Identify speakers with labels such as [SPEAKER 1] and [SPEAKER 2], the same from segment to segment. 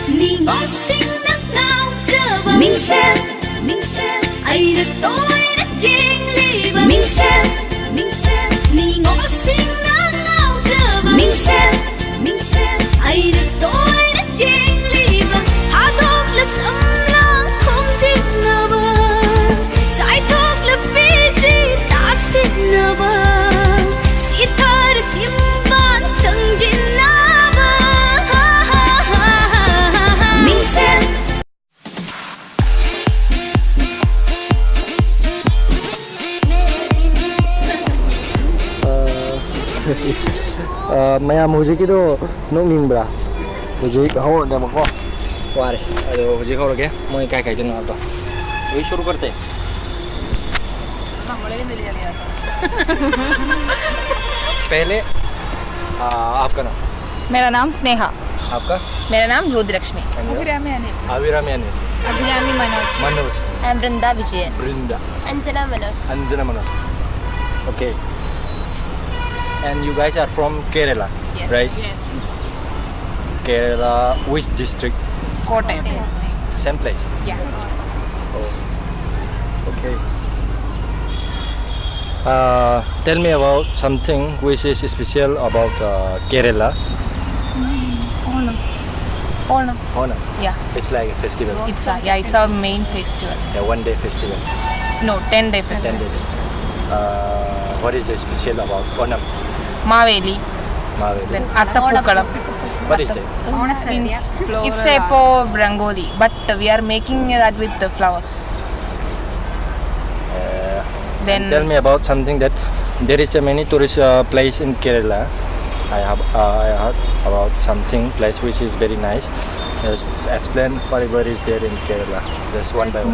[SPEAKER 1] 你我心的闹着吧，明显，爱的多爱的经历吧，明显，你我心的闹着吧，明显，爱的多爱的经历吧，他读了什么空尽了吧，才读了笔记打醒了吧，是他的心般曾经那么。
[SPEAKER 2] Maya music itu nunging bra. Music हो दे मको. वारे. अरे music हो लगे. मैं क्या कहते ना तो. वही शुरू करते. पहले आपका नाम.
[SPEAKER 3] मेरा नाम स्नेहा.
[SPEAKER 2] आपका?
[SPEAKER 3] मेरा नाम Jyotilakshmi.
[SPEAKER 2] Abhirami Anil.
[SPEAKER 3] Abhirami Manoj. I am Vrinda Vijayan. Anjana Manoj.
[SPEAKER 2] Okay. And you guys are from Kerala,
[SPEAKER 3] Yes.
[SPEAKER 2] right? Kerala, which district?
[SPEAKER 3] Kottayam.
[SPEAKER 2] Same place.
[SPEAKER 3] Yeah.
[SPEAKER 2] Oh. Okay. Tell me about something which is special about Kerala.
[SPEAKER 3] Onam.
[SPEAKER 2] Onam.
[SPEAKER 3] Yeah.
[SPEAKER 2] It's like a festival.
[SPEAKER 3] It's our main festival.
[SPEAKER 2] Yeah, 1 day festival.
[SPEAKER 3] No, 10-day
[SPEAKER 2] 10
[SPEAKER 3] festival.
[SPEAKER 2] days. What is special about Onam?
[SPEAKER 3] Maveli. Then Attapookalam.
[SPEAKER 2] What is that?
[SPEAKER 3] Means it's type of rangoli, but we are making that with the flowers. Then
[SPEAKER 2] Tell me about something that there is a many tourist place in Kerala. I heard about something place which is very nice. Just explain whatever is there in Kerala. Just one by one.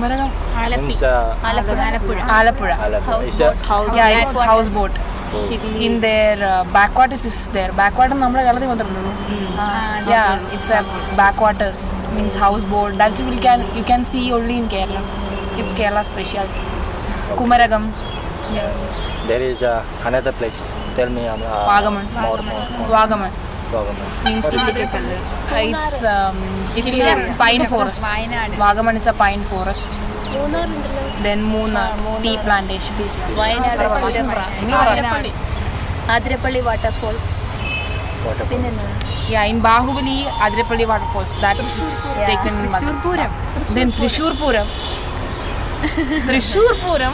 [SPEAKER 2] Means,
[SPEAKER 3] Alapura.
[SPEAKER 2] It's a
[SPEAKER 3] Yeah, it's houseboat. In their backwaters is there. Backwaters നമ്മുടെ കേരളത്തിൽ മാത്രമേ. Yeah, it's a backwaters means houseboat. That you can see only in Kerala. It's Kerala specialty. Kumaragam.
[SPEAKER 2] there is another place. Tell me
[SPEAKER 3] Vagaman.
[SPEAKER 2] more.
[SPEAKER 3] Vagaman.
[SPEAKER 2] Vagaman.
[SPEAKER 3] Means it's a pine forest. Vagaman is a pine forest. Then Munnar, tea plantations.
[SPEAKER 4] Adirapalli waterfalls.
[SPEAKER 3] Yeah, in Bahubali, Adirapalli waterfalls. That is taken in Trishur Puram. Then Trishur Puram.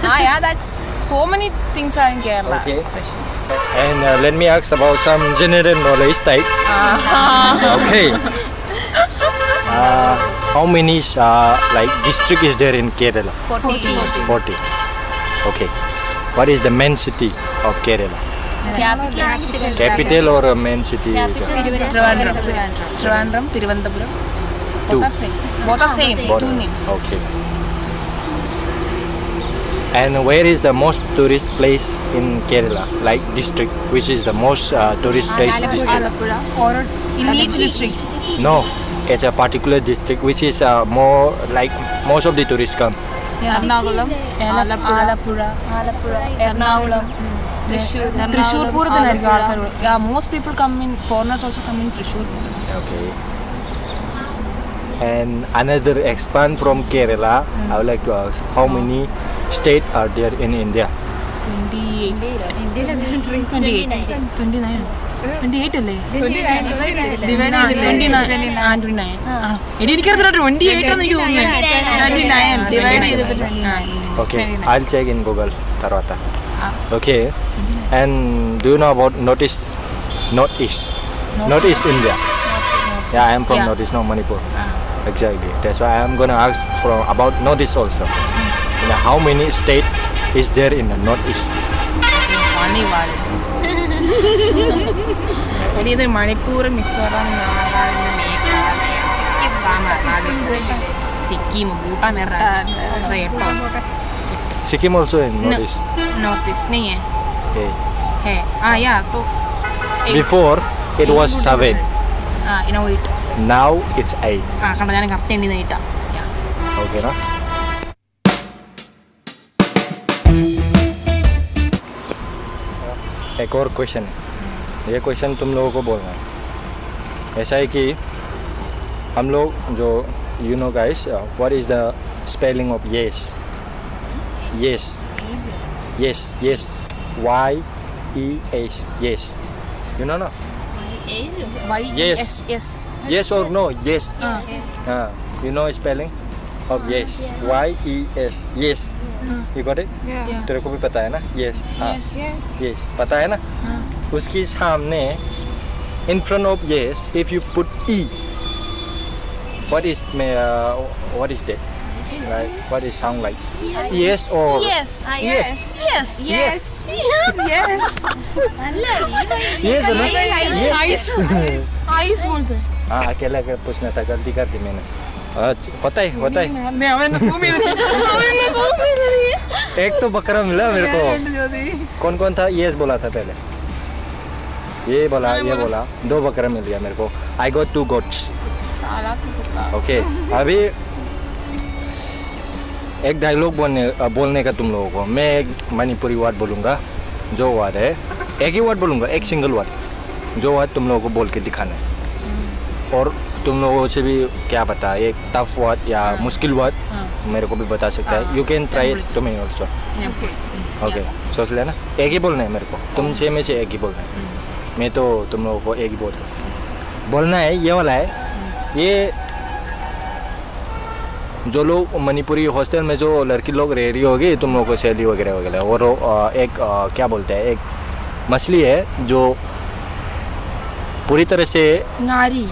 [SPEAKER 3] Yeah, that's so many things are in Kerala.
[SPEAKER 2] Okay.
[SPEAKER 3] Especially.
[SPEAKER 2] And let me ask about some general knowledge type. Okay. How many like district is there in Kerala? 40. Okay. What is the main city of Kerala? Capital or main city?
[SPEAKER 3] Trivandrum, Thiruvananthapuram.
[SPEAKER 2] Two.
[SPEAKER 3] Both are same.
[SPEAKER 2] Both.
[SPEAKER 3] Two names.
[SPEAKER 2] Okay. And where is the most tourist place in Kerala? Like district, which is the most tourist place district?
[SPEAKER 3] Or in each district.
[SPEAKER 2] No, it's a particular district which is more like most of the tourists come.
[SPEAKER 3] Ernakulam, Alapura, Ernakulam, Trishur Puram. Yeah, most people come in. Foreigners also come in Trishur.
[SPEAKER 2] Okay. And another expand from Kerala, I would like to ask how many states are there in India?
[SPEAKER 3] 28. 28 അല്ലേ? 29. എനിക്കറിയില്ല 28 ആണെന്ന് എനിക്ക് തോന്നുന്നത്. 29 divide ചെയ്തപ്പോൾ 29.
[SPEAKER 2] Okay, I'll check in Google Tarwata. Okay. And do you know about Northeast India? Yeah, I am from Northeast, no Manipur. Exactly. That's why I am gonna ask about Northeast also. How many states is there in the Northeast?
[SPEAKER 3] Manipur, Mizoram, Nagaland, Meghalaya, Assam, Arunachal, Sikkim, Bhutan,
[SPEAKER 2] Sikkim also in Northeast.
[SPEAKER 3] Northeast नहीं है.
[SPEAKER 2] Okay.
[SPEAKER 3] है. Yeah, तो
[SPEAKER 2] Before it was 7.
[SPEAKER 3] You know it.
[SPEAKER 2] Now it's 8.
[SPEAKER 3] കണ്ട ഞാൻ correct എണ്ണി നീട്ടാ.
[SPEAKER 2] Okay, no? एक और question है, ये क्वेश्चन तुम लोगों को बोलना है। ऐसा है कि हम लोग जो you know guys, what is the spelling of yes? Yes, yes, yes, Y-E-S, yes, you know ना? Yes.
[SPEAKER 3] yes.
[SPEAKER 2] Yes or no? Yes. You know spelling of yes? Y-E-S, yes. You got it?
[SPEAKER 3] Yeah.
[SPEAKER 2] तेरे को भी पता है ना? Yes. हाँ.
[SPEAKER 3] Yes.
[SPEAKER 2] Yes. पता है ना? उसके सामने in front of yes, if you put E, what is that? Right? What is sound like? Yes or
[SPEAKER 3] Yes.
[SPEAKER 2] yes?
[SPEAKER 3] Yes.
[SPEAKER 2] Yes.
[SPEAKER 3] Yes.
[SPEAKER 2] Yes or no?
[SPEAKER 3] Ice. Ice बोलते हैं।
[SPEAKER 2] हाँ, अकेला कर पूछना था, गलती कर दी मैंने। होता है।
[SPEAKER 3] नहीं, हमें नसू मिल रही है।
[SPEAKER 2] एक तो बकरा मिला मेरे को। कौन था? यस बोला था पहले, ये बोला 2 बकरा मिल गया मेरे को। I got 2 goats। ओके, अभी एक डायलॉग बोलने का तुम लोगों को। मैं एक मणिपुरी वर्ड बोलूँगा, जो वर्ड है एक ही वर्ड बोलूँगा, एक सिंगल वर्ड, जो वर्ड तुम लोगों को बोल के दिखाना है। और तुम लोगों से भी क्या पता, एक टफ वर्ड या मुश्किल वर्ड मेरे को भी बता सकता है। You can try it to me also. Okay, सोच लेना। एक ही बोलना है मेरे को, तुम 6 में से एक ही बोलना है। मैं तो तुम लोगों को एक ही बोलना है। ये वाला है, ये जो लोग मणिपुरी हॉस्टल में जो लड़की लोग रह रही होगी, तुम लोगों को सैली वगैरह, और एक क्या बोलते हैं, एक मछली है जो पूरी तरह से
[SPEAKER 3] गारी।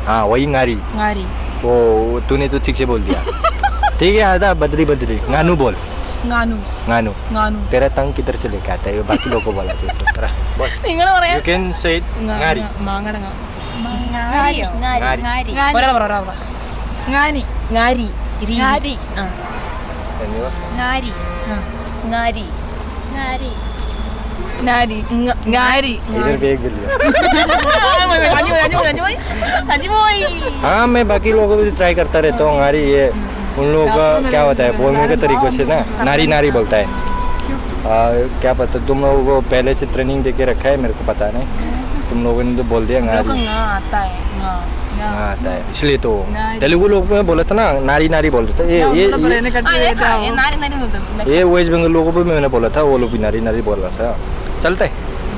[SPEAKER 2] हाँ, वही गारी। वो तूने तो ठीक से बोल दिया। ठीक है, आधा बदरी गानू बोल। गानू तेरा तंग किधर से लेके आता है? बाकी लोगों को बोला तू। यू कैन से गारी। इधर भी एक हाँ, मैं बाकी लोगों को भी ट्राई करता रहता हूँ। गारी, ये उन लोगों का क्या होता है बोलने के तरीकों से ना, नारी बोलता है। क्या पता, तुम लोगों को पहले से ट्रेनिंग दे के रखा है, मेरे को पता नहीं। तुम लोगों ने तो बोल दिया गारी।
[SPEAKER 3] आता है,
[SPEAKER 2] इसलिए तो तेलुगु लोग में बोला था ना, नारी बोल रहे थे। ये वेस्ट बंगाल लोगों को भी मैंने बोला था, वो लोग भी नारी बोल रहा था। चलता है,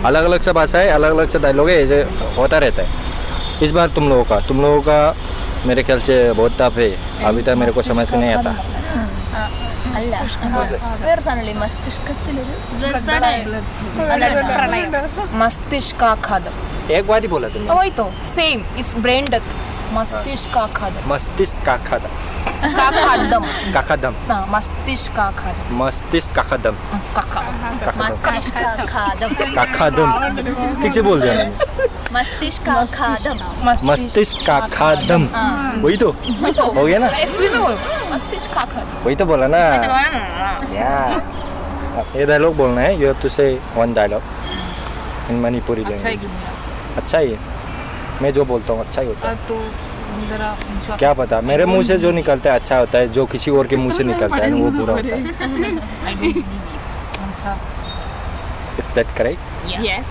[SPEAKER 2] अलग अलग सा भाषा है, अलग अलग सा डायलॉग है, ऐसे होता रहता है। इस बार तुम लोगों का मेरे ख्याल से बहुत टफ है, अभी तक मेरे को समझ में नहीं आता।
[SPEAKER 3] मस्तिष्काघातम।
[SPEAKER 2] एक बार ही बोला तुमने।
[SPEAKER 3] वही तो सेम, इट्स ब्रेन डेथ। मस्तिष्काघातम। काखादम।
[SPEAKER 2] मस्तिष्काघातम। ठीक से बोल दिया मैंने। मस्तिष्काघातम। वही तो हो गया ना। वही तो बोला ना यार। ये डायलॉग बोलना है, यू हैव टू से 1 डायलॉग इन मणिपुरी लैंग्वेज। अच्छा ही है, मैं जो बोलता हूँ अच्छा ही होता है। क्या पता, मेरे मुंह से जो निकलता है अच्छा होता है, जो किसी और के मुंह से निकलता है वो बुरा होता है। Is that correct?
[SPEAKER 4] Yes.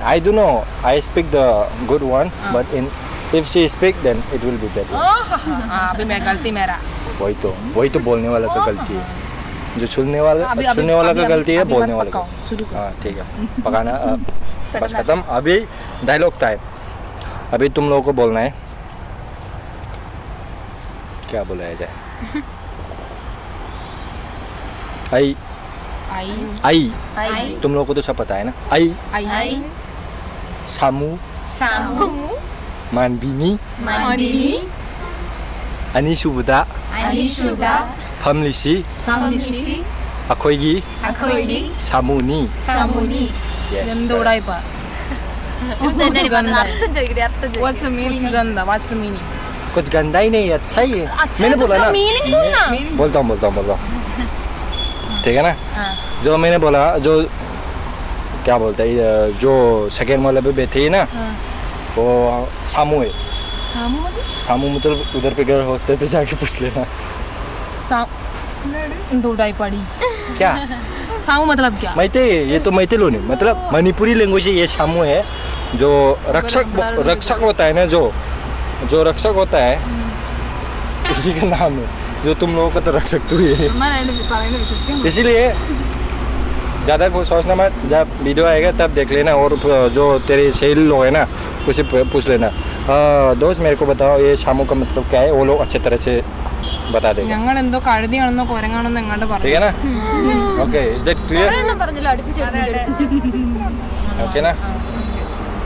[SPEAKER 2] I don't know. I speak the good one, but if she speak, then it will be better.
[SPEAKER 3] अभी मैं गलती मेरा।
[SPEAKER 2] वही तो बोलने वाला का गलती है, जो सुनने वाला का गलती है, बोलने वाला का। हाँ ठीक है, पकाना बस खत्म। अभी डायलॉग था, अभी तुम लोगों को बोलना है, क्या बुलाया जाए? आई तुम लोगों को तो सब पता है ना। आई सामू मानबिनी अनिशुबुदा famlisi akoigi samuni yes
[SPEAKER 3] गंदोड़ाइपा। What's the meaning?
[SPEAKER 2] कुछ गंदा ही नहीं है, अच्छा ही है। मैंने बोला ना, बोलता हूँ ठीक है ना। जो मैंने बोला, जो क्या बोलता है, जो सेकेंड वाले पे बैठे है ना, वो सामू है। सामू मतलब उधर पे गए हॉस्टल पे जाके पूछ लेना।
[SPEAKER 3] दौड़ाई पड़ी।
[SPEAKER 2] क्या
[SPEAKER 3] सामू मतलब क्या?
[SPEAKER 2] मैते ये तो मैते लोग नहीं मतलब मणिपुरी लैंग्वेज ये शामू है जो रक्षक होता है ना जो रक्षक होता है उसी का नाम है जो तुम लोगों का तो रक्षक तू ही है इसीलिए ज़्यादा कुछ सोचना मत जब वीडियो आएगा तब देख लेना और जो तेरे सहेली लोग हैं ना उसे पूछ लेना दोस्त मेरे को बताओ ये शामू का मतलब क्या है वो लोग अच्छे तरह से बता देंगे
[SPEAKER 3] ഞങ്ങൾ എന്തോ കഴുതിയാണെന്നോ കുരങ്ങാണെന്നോ എങ്ങാണ്ട്
[SPEAKER 2] ठीक
[SPEAKER 3] പറഞ്ഞു
[SPEAKER 2] है ना ओके इज दैट क्लियर
[SPEAKER 4] പറഞ്ഞല്ലോ അടുപ്പിച്ച്
[SPEAKER 2] ओके ना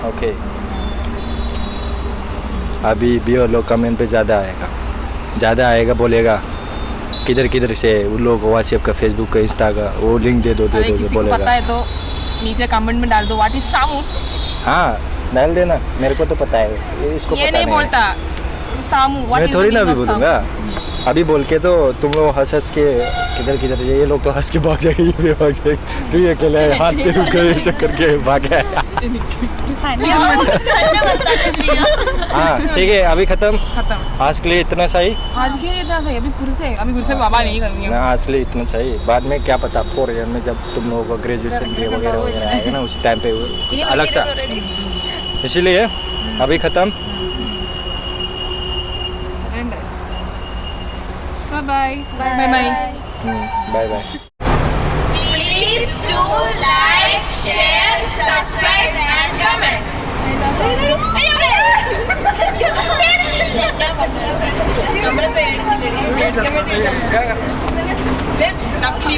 [SPEAKER 2] ओके अभी भी और लोग कमेंट पे ज़्यादा आएगा बोलेगा किधर किधर से उन लोगों को व्हाट्सएप का फेसबुक का इंस्टा का वो लिंक दे दो
[SPEAKER 3] अरे किसी को पता
[SPEAKER 2] बोलेगा
[SPEAKER 3] है तो नीचे कमेंट में डाल दो व्हाट इज सामू
[SPEAKER 2] हाँ डाल देना मेरे को तो पता है इसको
[SPEAKER 3] ये
[SPEAKER 2] पता
[SPEAKER 3] नहीं बोलता सामू व्हाट
[SPEAKER 2] मैं
[SPEAKER 3] इज
[SPEAKER 2] थोड़ी ना अभी बोलूँगा अभी बोल के तो तुम लोग हंस के किधर ये लोग तो हंस के भाग जाएंगे ये भी भाग जाएंगे तू ये अकेला है हाथ पे रुक कर चक्कर के भाग गया हाँ ठीक है अभी खत्म आज के लिए इतना सही
[SPEAKER 3] आज के लिए इतना सही अभी फिर से बाबा नहीं करेंगे
[SPEAKER 2] ना आज के लिए इतना सही बाद में क्या पता 4 ईयर में जब तुम लोगों को ग्रेजुएशन डे वगैरह आएगा ना उस टाइम पे अलग सा इसीलिए अभी खत्म
[SPEAKER 3] bye bye bye
[SPEAKER 2] bye bye
[SPEAKER 1] Please do like, share, subscribe and comment.
[SPEAKER 3] नकली